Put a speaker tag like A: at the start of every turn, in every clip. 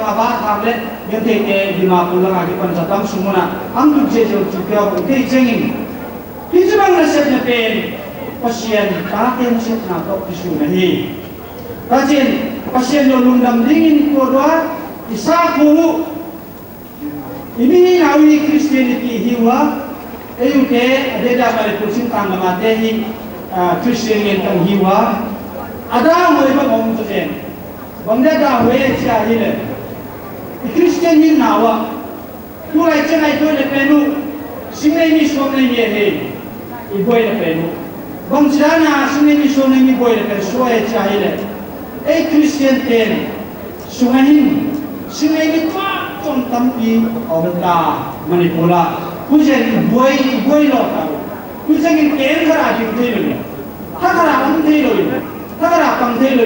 A: aba tham le yang te ke dima pulang agi pan satam sumuna ang tu je jo chukya ko te chengin kijang na set na pen pasien ta te na set na to kisu na hi rajin pasien no lundam dingin ko doa isa ko ini nawi Christianity hiwa ayute adeda mare kursin tang mate hi Christian yen tang hiwa ada mo iba mong to jen bangda da we cha hi le Christian yin nawa tu lai chen ai to le penu singai ni som le ye he I boy le penu bang chana singai ni som le ni boy le pen so e cha hi le ai Christian ten sungahin singai ni pa tom tampi awda manipula kujen boy lo ta kujen ken khara ji thei lo tha khara am thei lo tha khara pang thei lo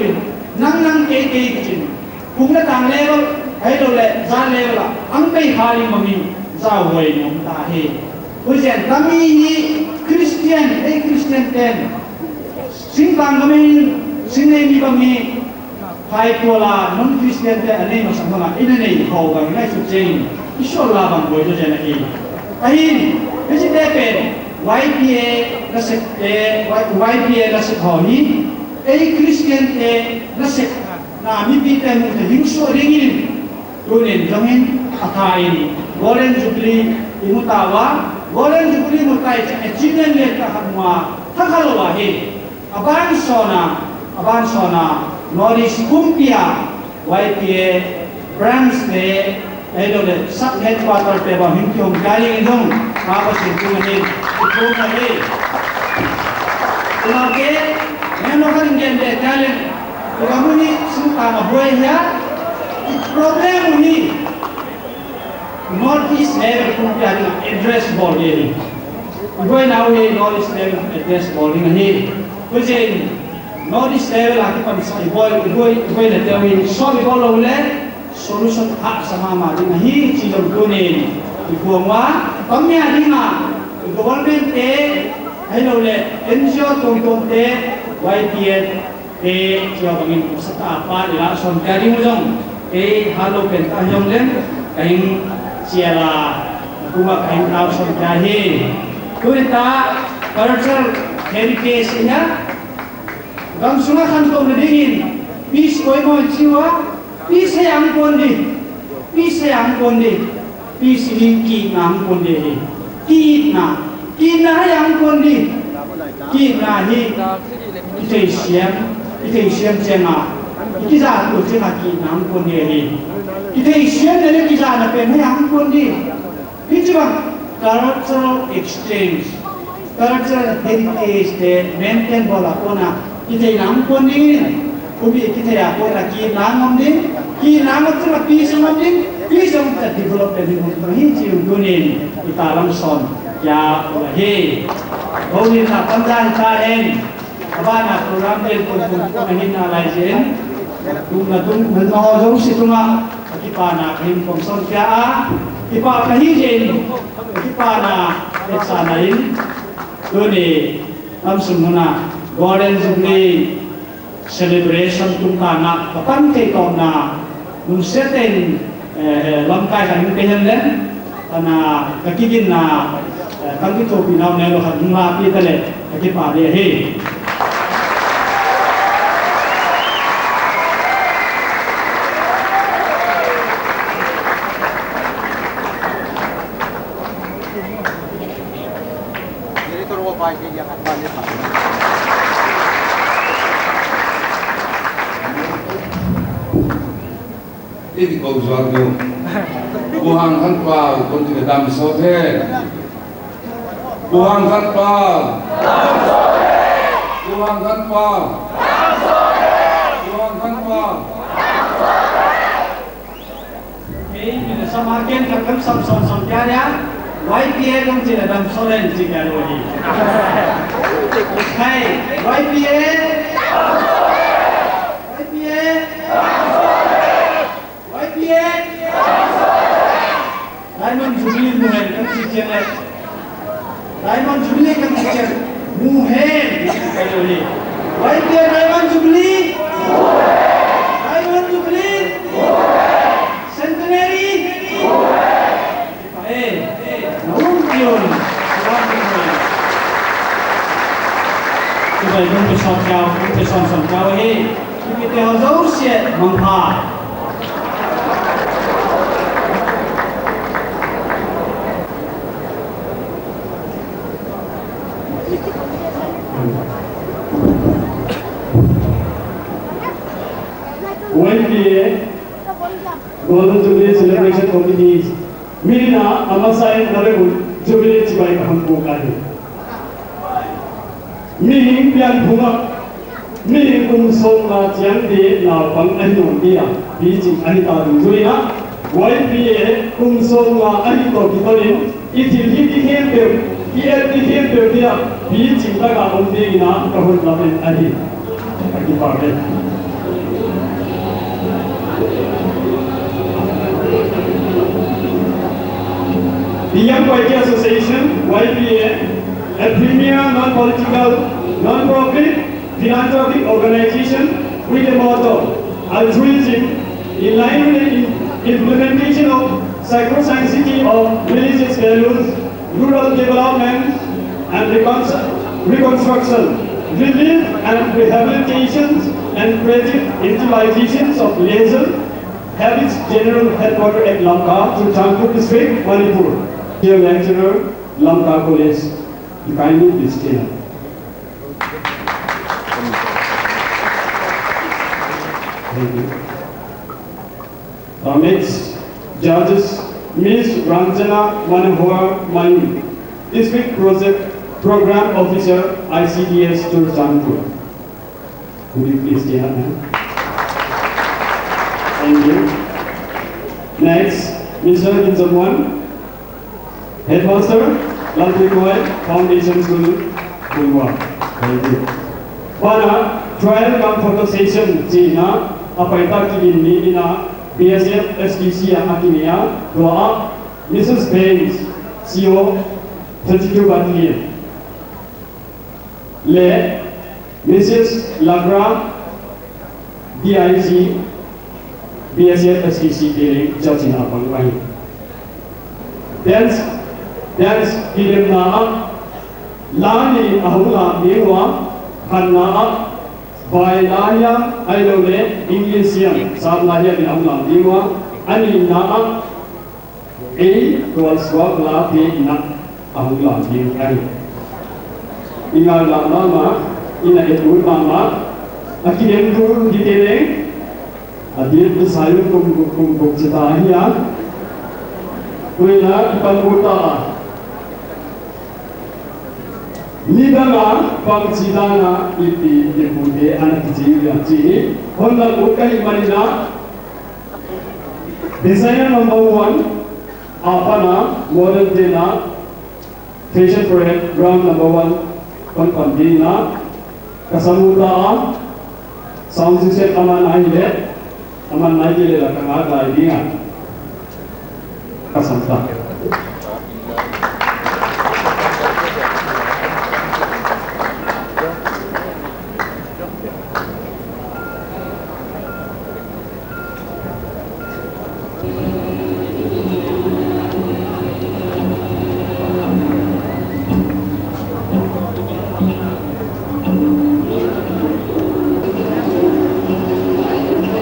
A: nang ke chin kung na tang le lo hai lo le za le la ang pe khali mami za wei nom ta he kujen kami ni Christian ten sing bang kami sing nei mi bami hai pola non Christian te ane ma samma ina nei ho ga ngai su chen isola bang boy jo jana ki ahin bisi te pen YPA nasik YPA nasik honi ei Christian te nasik na mi pi te mu te hingso ringin tunin jongin athai golden jubilee imutawa golden jubilee mutai che achievement le ka hamwa thakalo wa he aban sona Norris Kumpia YPA branch te Ayo le sub headquarter pe ba him kyong galing dong ma ba sin tu ni tu na le lage neno kan gen de talent kamuni suka ma boy ya problem ni North East level Kumpia ni address ball ni boy now ni North East level address ball ni kujen North East level aki pan sai boy le tewi so bi ball le solution hak sama ma di nahi chilom kunin ibuangwa pamya di ma government te hello le NGO tong te YPN te chia bangin sata pa ila son kari mujong te halo pen ta yong len kain siala kuma kain raw son kahi kunita cultural heritage nya gam sunga kan to dingin peace koi mo chiwa peace yang kondi peace ni ki nang kondi ki na yang kondi ki na hi itei siam chenga ikiza to chenga ki nang kondi hi itei siam ne kiza na pen yang kondi pichwa cultural exchange cultural heritage de maintain bola kona itei nang kondi ubi kita ya ko na ki nangam din ki nangam tu pi samam din pi sam ta develop dari mutri ji dunin italam son ya he bawin na pandan ka en abana program del pun mahin na lajen tung no do situma ki pana rim kom son kya ipa kahi jen ki pana eksanain duni am sumuna golden jubilee celebration tungka nak kapan ke kau na nung certain langkai kan yung kehen len na kakigin na kagito pinaw nelo kan mga pitale kakipa de he
B: Direktur Wapai yang akan lihat
C: ini kau jual tu, buang hanpa, kau tidak dam sohe, buang hanpa, buang hanpa, buang hanpa.
A: Ini semakin terkem sam kya ya, YPA kan tidak dam sohe jika lagi. Hey, YPA. Diamond Jubilee muhen kan sijen le. Diamond Jubilee kan sijen muhen kalau ni. YPA Diamond Jubilee. Diamond Jubilee. rồi đúng cái son cao ấy cái theo dấu sẽ mong phà
D: YPA Golden Jubilee Celebration Committees Mirina Amasai Naragun Jubilee Chibai Kahampu Kadi Mihin Pian Bunga Mihin Kum Song Na Chiang Di Na Pang Ahinong Dia Bijing Ahita Dunjurina YPA Kum Song Na Ahito Kitorin Itil Hiti Hempel Iel Hempel Dia Bijing Taga Omdi Na Kahun Lapen Ahi Kaki Parve The Young YPA Association, YPA, a premier non-political, non-profit, philanthropic organization with the motto, altruism, in line with the implementation of sacrosanctity of religious values, rural development and reconstruction, relief and rehabilitation and creative utilizations of leisure, have its general headquarters at Lamka, Churchandpur district, Manipur. Dear lecturer, Lamka College, you kindly please stand. Thank you. Our next judges, Ms. Ranjana Manohar Mani, District Project Program Officer, ICDS Churchandpur. Would you please stand? Thank you. Next, Mr. Inzamwan, Headmaster, Lalpikoy Foundation School, Pulwa. Thank you. Wana, trial come photo session, China, Apaita Kini, Ina, BSF, STC, Akinia, Doa, Mrs. Baines, CO, 32 Battalion. Le, Mrs. Lagra, DIC, BSF STC dealing judging upon wine. Dance Hidem Naa Lani Ahula Miwa Hanaa Bailaya Ailole Englishia Sablaya in Ahula Miwa Ani Naa A was Wabla Pina Ahula Miwa Inga Lama Ina Etul Mama Akinemtu Hidele Adir Sayu Kum Citahia Kuina Panguta Nidana Pangsidana Ipi Depute Anakiji Chini Honda Ukai Marina Designer number 1 Apana Modern Dena Fashion Parade Ground number 1 Konpandina Kasamuta Sound System Aman Aile Aman Naikile Kangaga Idea Kasanta.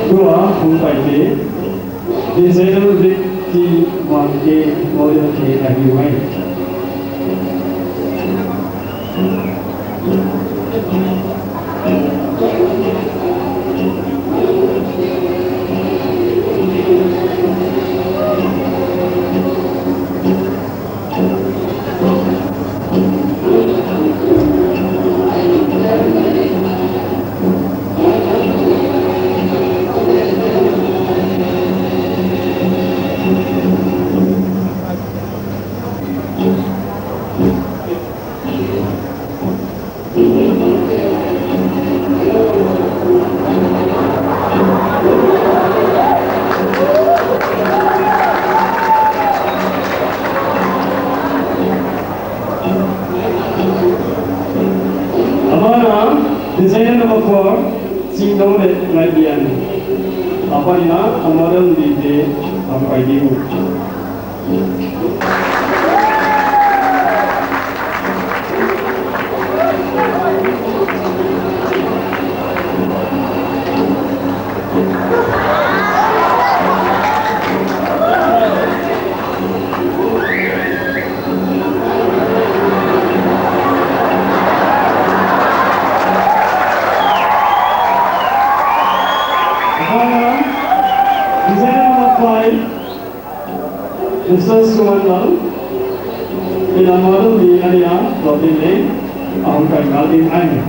D: Dua, Bungkai Desainer Ricky Wangke Model K Heavyweight. Desainer number 4, Sino Radian. Apa ina model di apa ini? 5, Mr. Suwandal, Pinamoro di area Lobile, Ahungkai Galting Ain.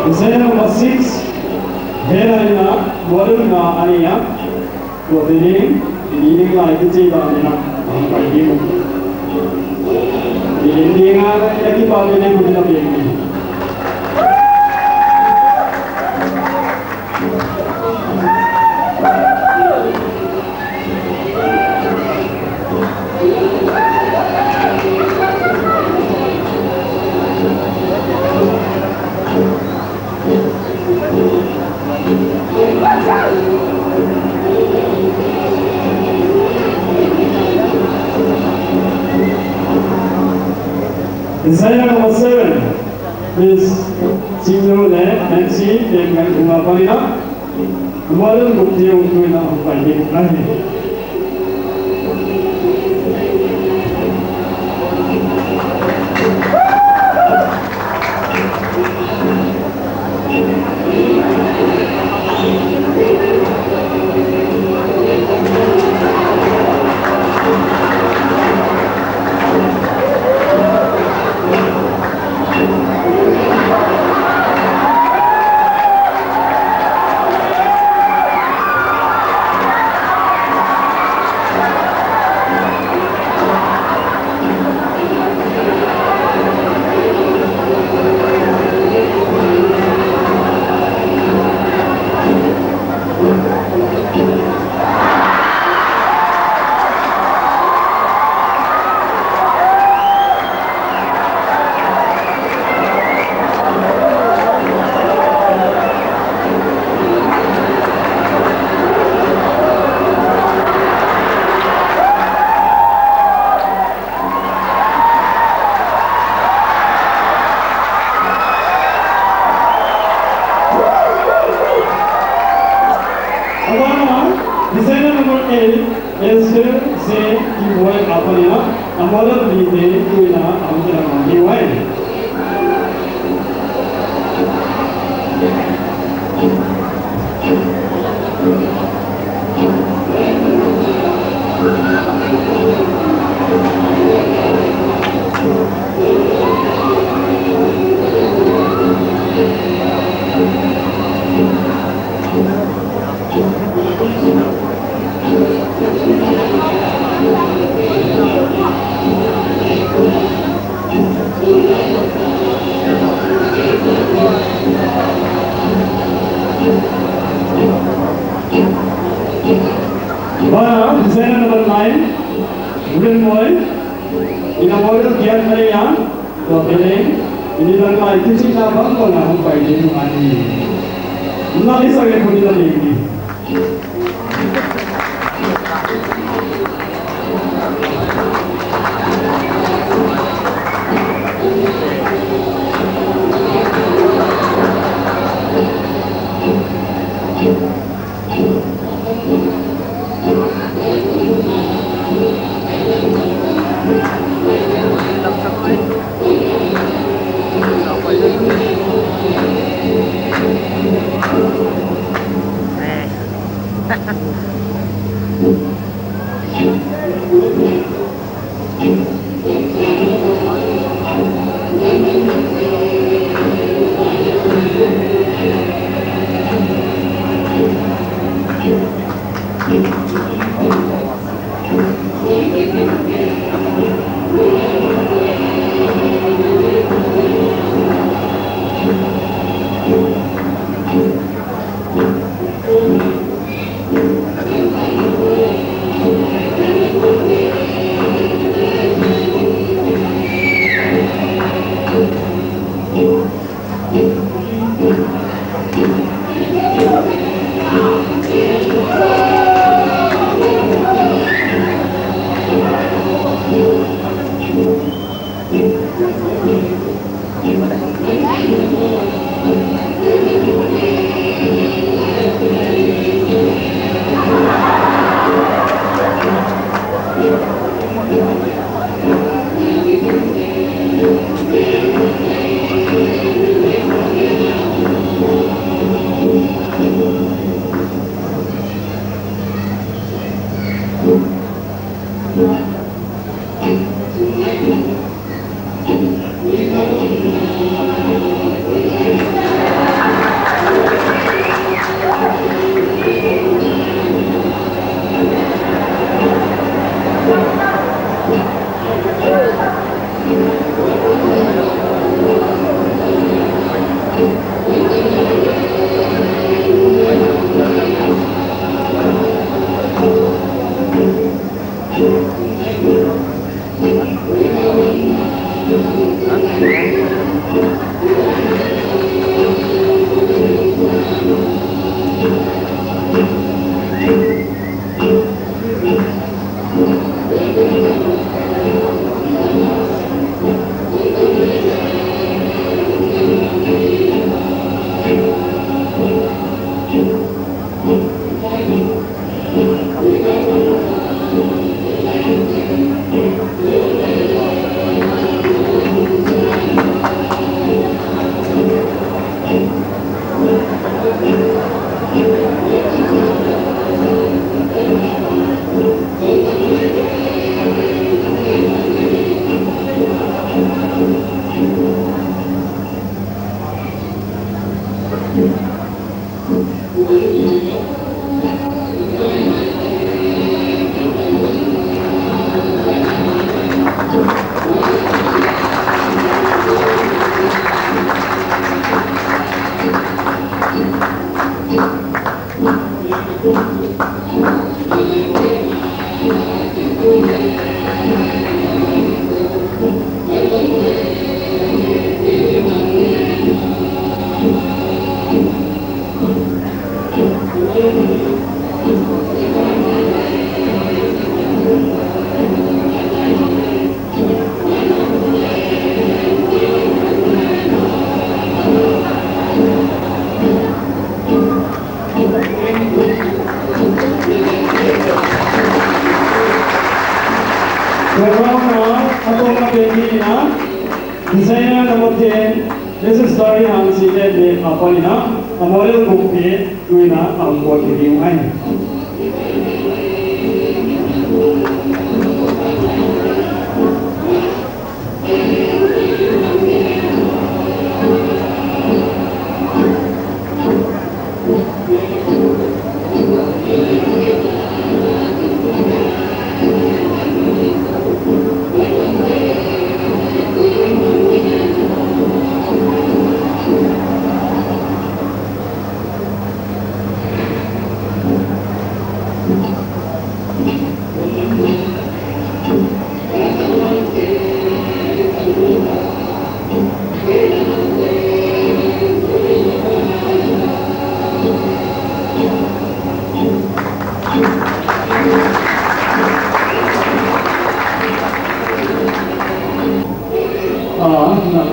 D: Designer number 6, Herana, Waruna Ania, for the name, leading like the Jivana, by him. The Indian Ekipavane would have been. Designer number 7 is Senior Nancy dengan Bunga Panina. Kemarin bukti untuk nak bagi lagi. Designer number 8 is say boy Apanina, a model lead to a Designer number 9, wooden boy, in a model Gian Maria, for building, in the Langa, teaching the Bangona by Jim Mani. Nalisa get put in the lady. Designer number 10, this is story on seated with Apolina, a model book doing a work review.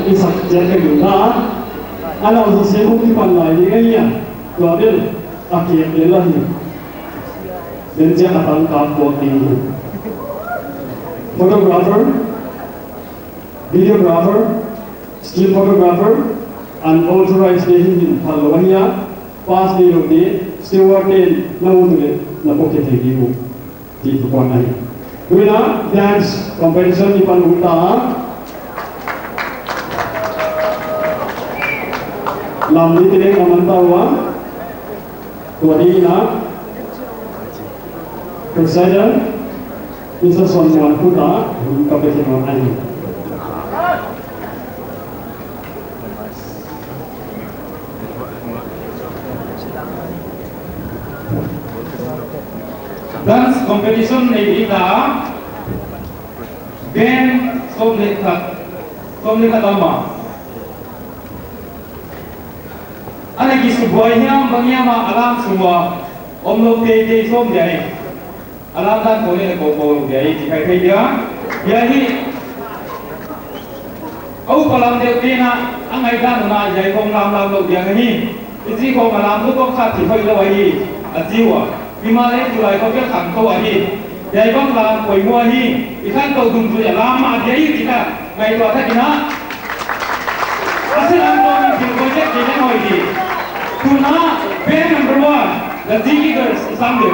D: Isak jaga juga, anak usaha sibuk di pandai dia, kemudian akhir lelah ni, dan dia akan kampung ini. Photographer, videographer, still photographer, unauthorized in Palawanya, past day of day, steward in Naudule, Napoke Tegiu, di Puanai. Dua dance competition di Panuta. Lamli tine Amantawa, Tuadina, President, Mr. Sonwan Puta, Kapitinon Ani.
A: Dance competition ni kita, game somlit tama. Anak isu buahnya mengiama alam semua omlok teh som jai alam dan boleh kau jai jika dia jadi Âu palam deu tina angai dan na jai kong lam lo diang ni isi kong lam tu kong khat thoi lo hi ajiwa himale julai ko ke kham ko hi jai kong lam koi mo hi ikhan to dum tu lam ma dei kita ngai to tha kina asal am to ni bil ko je ke hoi hi tuna pair number 1 the Ziki girls samde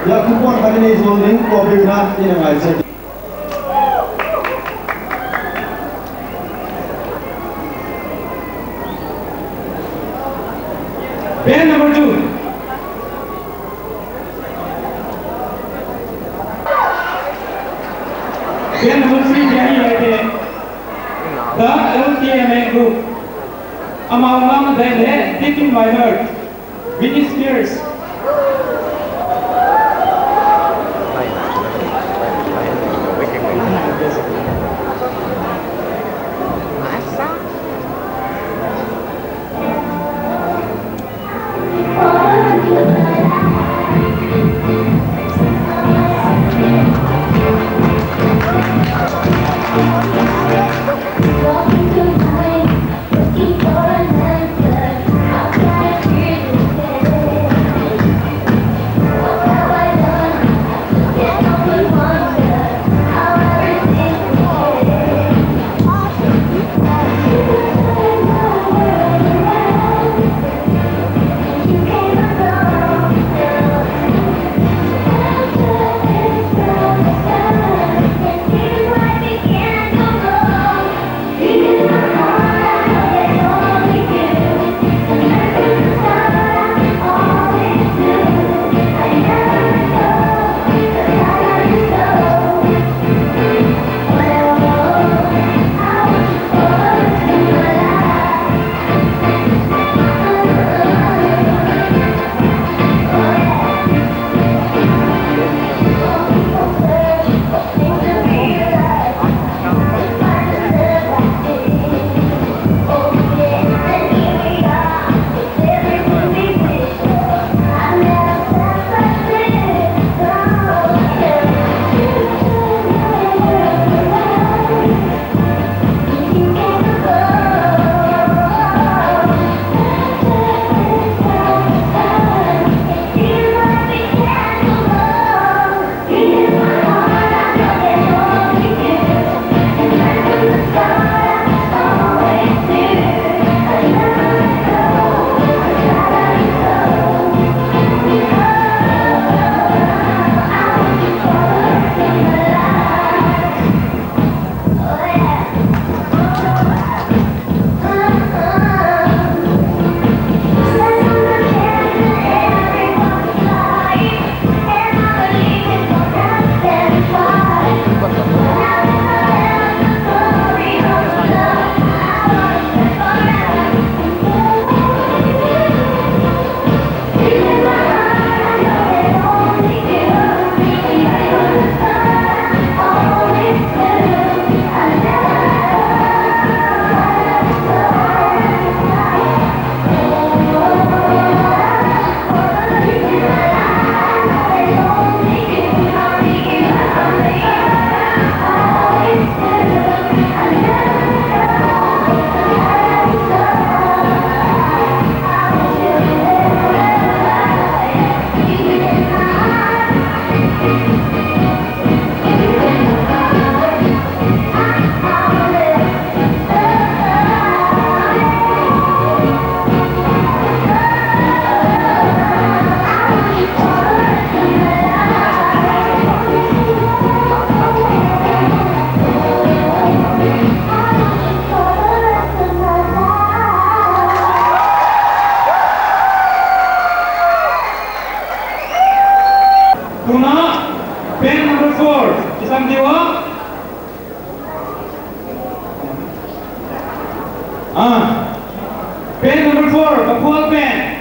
D: Ya kupon kali ni zoning ko biuna ina ngai se.
A: Band number 2. Band number 3 Jerry right there. The LTMA group. Among them, Deep in My Heart, Britney Spears.
D: Guna, pen number 4. Isang diwa. Pen number 4, Bapual pen.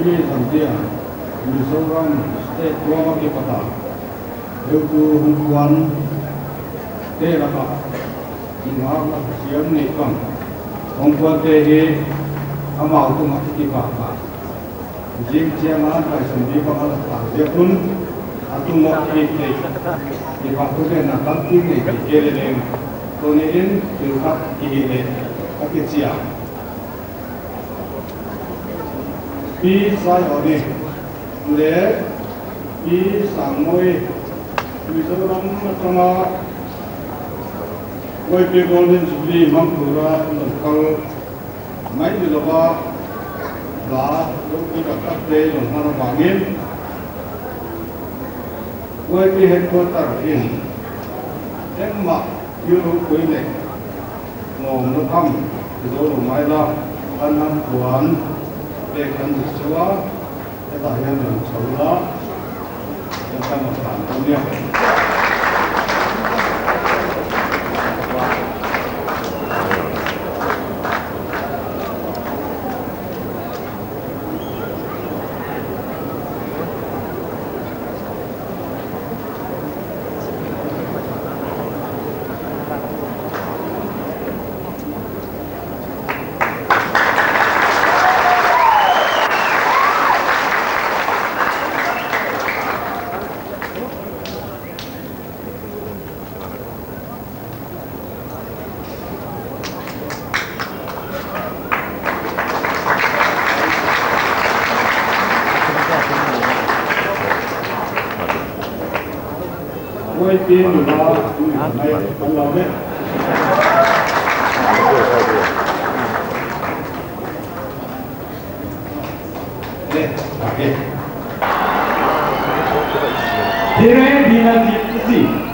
C: Ini sampai Mizoram State dua kali patah. Itu hubungan terapa. Ingat siam ni kan. Hubungan teh amal tu mati kipapa. Jim ciaman pai sampai pangal tak. Dia pun atu mau ini. Di waktu dia nak kanti ni kiri Tonein terhad kiri pakai siap. Pi sai ode le pi samoi Mizoram matama koi pe golden jubilee mangpura lokal mai diloba la loki kakak te lomana bangin koi pe headquarter in emma yuru koi le ngom no tham do lo mai la anam tuan để cần được xóa để tạo ra những xấu đó để ta một bản công nghiệp quay tiền vào này còn lâu đấy
D: Dire bilang dipsi.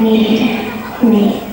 E: need me.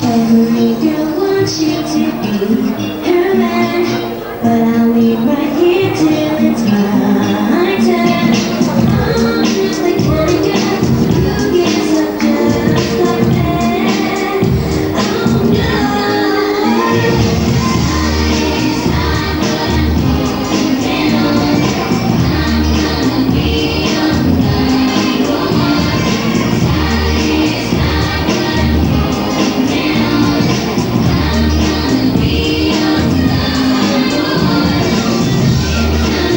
E: Every girl wants you to be her man, but I'll wait right here till it's my turn. I'm not the kind of girl who gives up just like that. Oh no. It's hard, but I'm holding on. I'm gonna be your number one. It's hard, but I'm holding on. I'm gonna be your number one.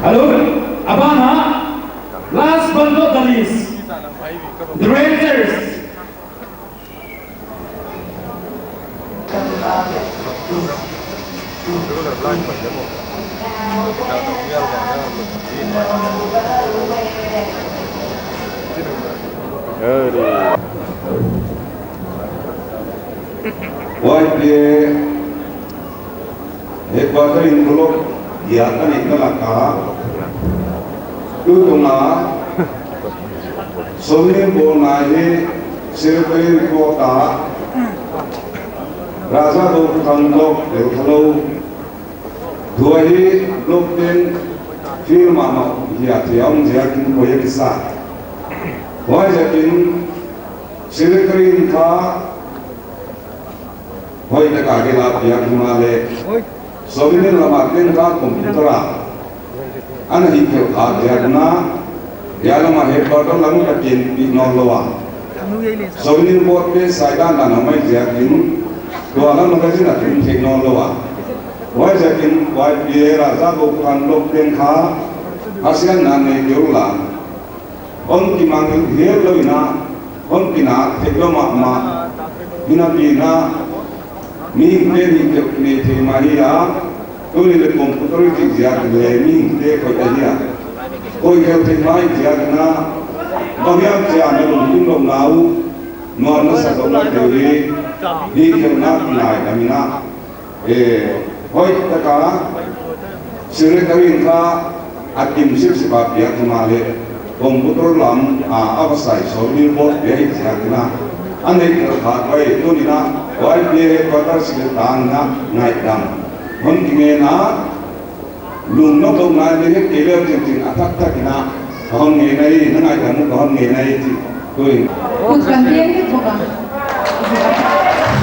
D: Hello, Abang, last but not the least, the Rangers.
C: Hebatnya intro ya kan itu laka itu na soalnya bonai serbai kota raja dok tandok kalau dua ini lokten film ama ya tiang jakin koyak kisah wah jakin serbai ka wah itu kagelah pihak mana soalnya lama kan komputer anak itu ada dia lama hebat lalu kakin ignore soalnya buat pe saya dan nama jakin dua orang mengkaji nanti ignore wah jakin wah dia raja bukan lokten ka asian nane jualan on kimang dia lewina on pina teknologi ma bina mi ni tema ya tu ni le komputer di jiat le mi de ko dia koi ke tema jiat na banyak jiat lo ni lo nau no na sa do na de ni ke na nai na mina hoi ta ka sire kawin ka atim sir sebab ya kemale komputer lam avasai so ni bo de jiat na ane kerja koi tu ni na wai biaya kotor sekitar naik dam, mungkin na lung no dong na ni kira jeng atak tak na, kahon ni naik dam kahon ni naik tu.
F: Bukan dia ni bukan.